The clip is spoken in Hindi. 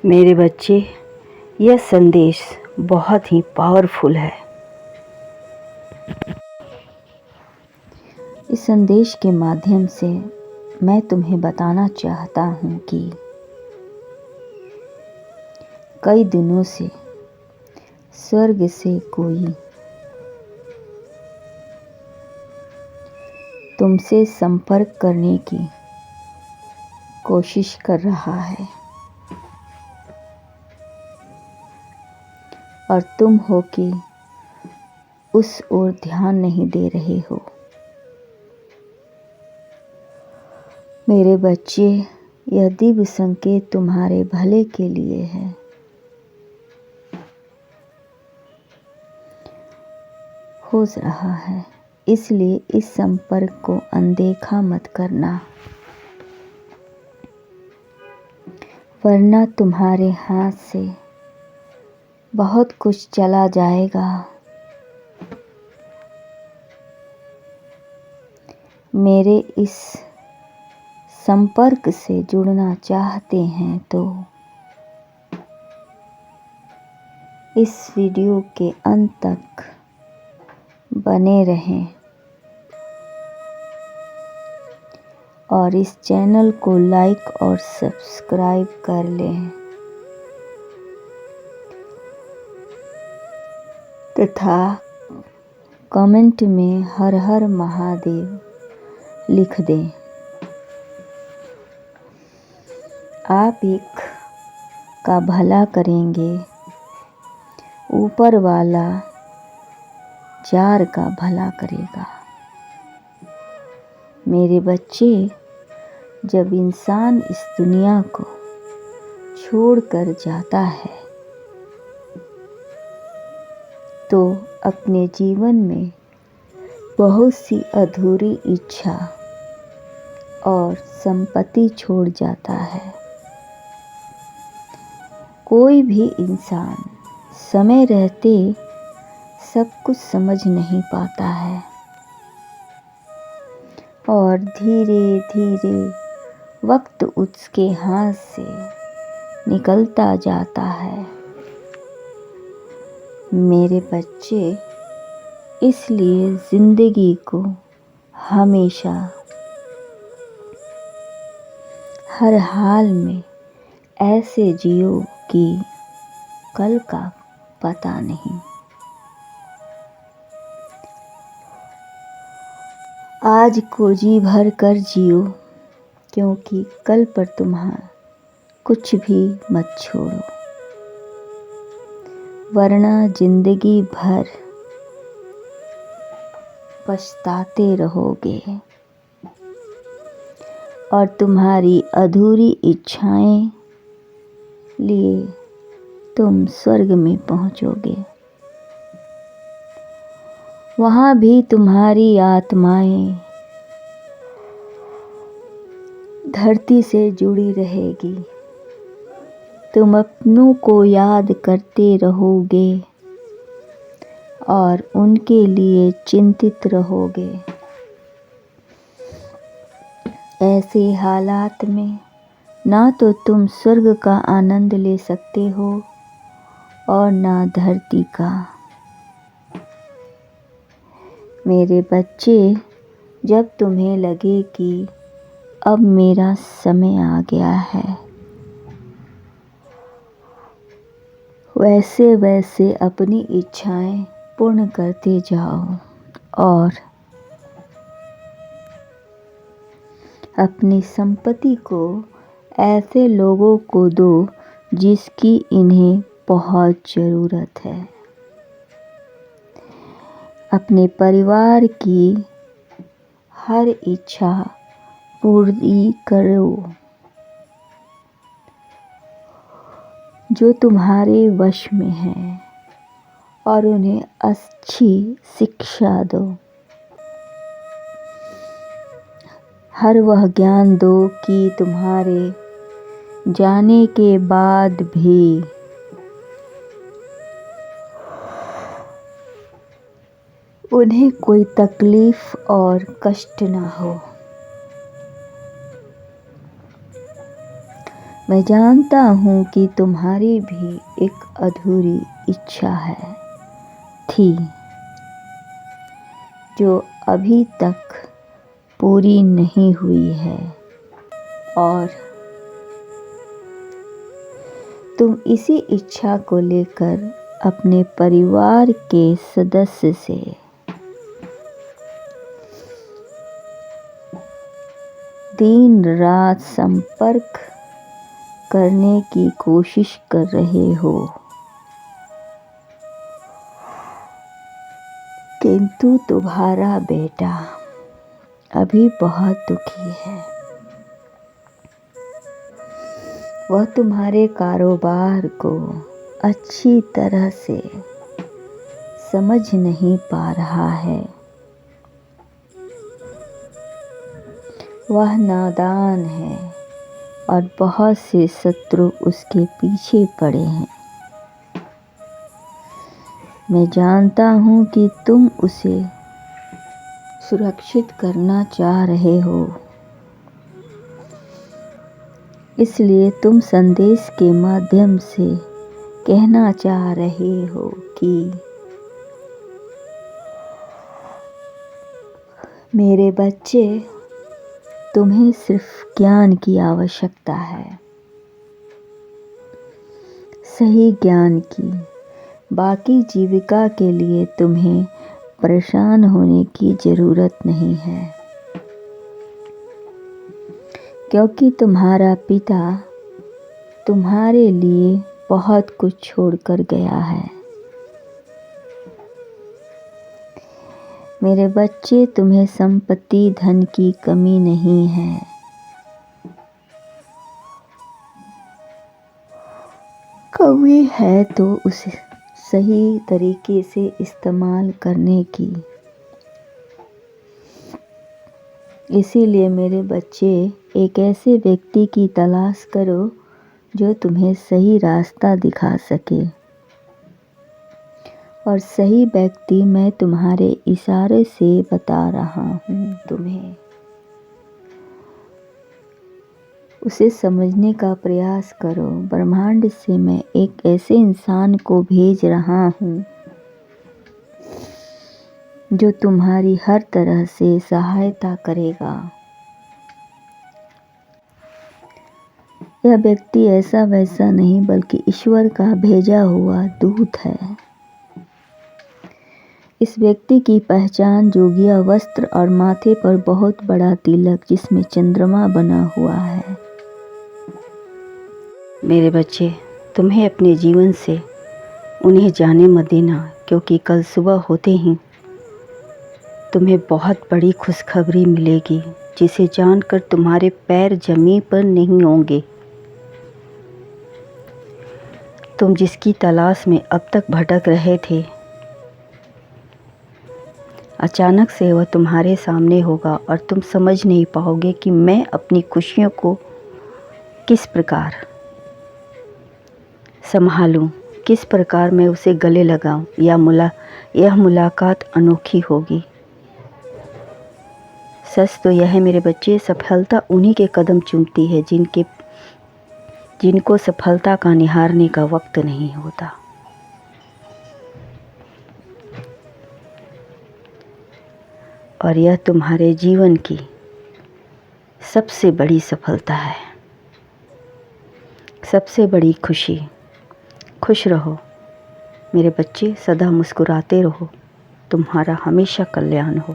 मेरे बच्चे, यह संदेश बहुत ही पावरफुल है। इस संदेश के माध्यम से मैं तुम्हें बताना चाहता हूँ कि कई दिनों से स्वर्ग से कोई तुमसे संपर्क करने की कोशिश कर रहा है और तुम हो कि उस ओर ध्यान नहीं दे रहे हो। मेरे बच्चे, यह दिव्य संकेत तुम्हारे भले के लिए है। हो रहा है, इसलिए इस संपर्क को अनदेखा मत करना, वरना तुम्हारे हाथ से बहुत कुछ चला जाएगा। मेरे इस संपर्क से जुड़ना चाहते हैं तो इस वीडियो के अंत तक बने रहें और इस चैनल को लाइक और सब्सक्राइब कर लें तथा कमेंट में हर हर महादेव लिख दें। आप एक का भला करेंगे, ऊपर वाला 4 का भला करेगा। मेरे बच्चे, जब इंसान इस दुनिया को छोड़कर जाता है तो अपने जीवन में बहुत सी अधूरी इच्छा और संपत्ति छोड़ जाता है। कोई भी इंसान समय रहते सब कुछ समझ नहीं पाता है और धीरे धीरे वक्त उसके हाथ से निकलता जाता है। मेरे बच्चे, इसलिए जिंदगी को हमेशा हर हाल में ऐसे जियो कि कल का पता नहीं। आज को जी भर कर जियो, क्योंकि कल पर तुम्हारा कुछ भी मत छोड़ो, वरना जिंदगी भर पछताते रहोगे और तुम्हारी अधूरी इच्छाएं लिए तुम स्वर्ग में पहुंचोगे। वहां भी तुम्हारी आत्माएं धरती से जुड़ी रहेगी। तुम अपनों को याद करते रहोगे और उनके लिए चिंतित रहोगे। ऐसे हालात में ना तो तुम स्वर्ग का आनंद ले सकते हो और ना धरती का। मेरे बच्चे, जब तुम्हें लगे कि अब मेरा समय आ गया है, वैसे वैसे अपनी इच्छाएं पूर्ण करते जाओ और अपनी संपत्ति को ऐसे लोगों को दो जिसकी इन्हें बहुत ज़रूरत है। अपने परिवार की हर इच्छा पूरी करो जो तुम्हारे वश में है और उन्हें अच्छी शिक्षा दो। हर वह ज्ञान दो कि तुम्हारे जाने के बाद भी उन्हें कोई तकलीफ और कष्ट ना हो। मैं जानता हूँ कि तुम्हारी भी एक अधूरी इच्छा थी जो अभी तक पूरी नहीं हुई है, और तुम इसी इच्छा को लेकर अपने परिवार के सदस्य से दिन रात संपर्क करने की कोशिश कर रहे हो, किंतु तुम्हारा बेटा अभी बहुत दुखी है। वह तुम्हारे कारोबार को अच्छी तरह से समझ नहीं पा रहा है। वह नादान है और बहुत से शत्रु उसके पीछे पड़े हैं। मैं जानता हूँ कि तुम उसे सुरक्षित करना चाह रहे हो, इसलिए तुम संदेश के माध्यम से कहना चाह रहे हो कि मेरे बच्चे, तुम्हें सिर्फ ज्ञान की आवश्यकता है, सही ज्ञान की। बाकी जीविका के लिए तुम्हें परेशान होने की ज़रूरत नहीं है, क्योंकि तुम्हारा पिता तुम्हारे लिए बहुत कुछ छोड़कर गया है। मेरे बच्चे, तुम्हें संपत्ति धन की कमी नहीं है। कमी है तो उसे सही तरीके से इस्तेमाल करने की। इसीलिए मेरे बच्चे, एक ऐसे व्यक्ति की तलाश करो जो तुम्हें सही रास्ता दिखा सके, और सही व्यक्ति मैं तुम्हारे इशारे से बता रहा हूँ तुम्हें। उसे समझने का प्रयास करो। ब्रह्मांड से मैं एक ऐसे इंसान को भेज रहा हूँ जो तुम्हारी हर तरह से सहायता करेगा। यह व्यक्ति ऐसा वैसा नहीं, बल्कि ईश्वर का भेजा हुआ दूत है। इस व्यक्ति की पहचान जोगिया वस्त्र और माथे पर बहुत बड़ा तिलक जिसमें चंद्रमा बना हुआ है। मेरे बच्चे, तुम्हें अपने जीवन से उन्हें जाने मत देना, क्योंकि कल सुबह होते ही तुम्हें बहुत बड़ी खुशखबरी मिलेगी, जिसे जानकर तुम्हारे पैर जमीन पर नहीं होंगे। तुम जिसकी तलाश में अब तक भटक रहे थे, अचानक से वह तुम्हारे सामने होगा और तुम समझ नहीं पाओगे कि मैं अपनी खुशियों को किस प्रकार संभालूं, किस प्रकार मैं उसे गले लगाऊं। यह मुलाकात अनोखी होगी। सच तो यह है मेरे बच्चे, सफलता उन्हीं के कदम चूमती है जिनको सफलता का निहारने का वक्त नहीं होता। और यह तुम्हारे जीवन की सबसे बड़ी सफलता है, सबसे बड़ी खुशी। खुश रहो मेरे बच्चे, सदा मुस्कुराते रहो। तुम्हारा हमेशा कल्याण हो।